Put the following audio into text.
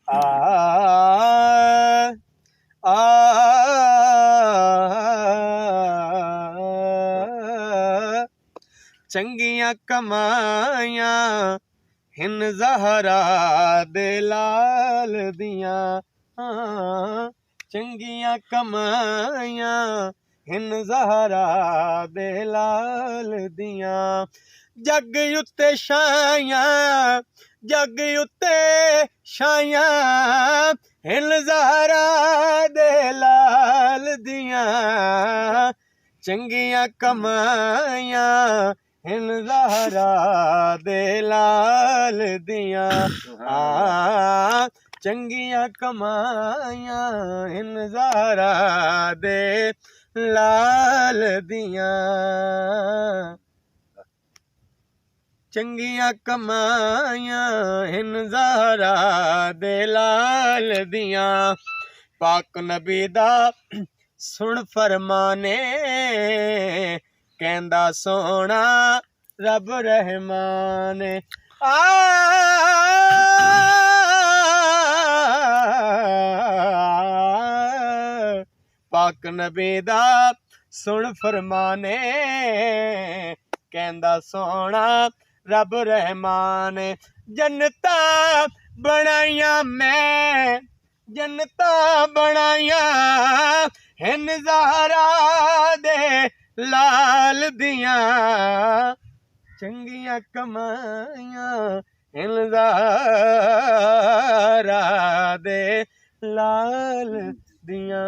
आ आ चंगियां कमाइयां हिन ज़हरा दे लाल दियां चंगियां कमाइयां हिन ज़हरा दे लाल दियां जग उत्ते छाइयां जग उत्ते छाइयां हिन ज़हरा दे लाल दियां चंगियां कमाइयां हिन ज़हरा दे लाल दियां चंगियां कमाइयां हिन ज़हरा दे लाल दियां चंगियां कमाइयां हिन ज़हरा दे लाल दियां पाक नबी दा सुन फरमाने कहंदा सोना रब रहमान पाक नबी दा सुन फरमाने कहंदा सोना रब रहमान जन्नता बनाइया मैं जन्नता बनाइया हिन ज़हरा दे लाल दियां चंगियां कमाइयां हिन ज़हरा दे लाल दियां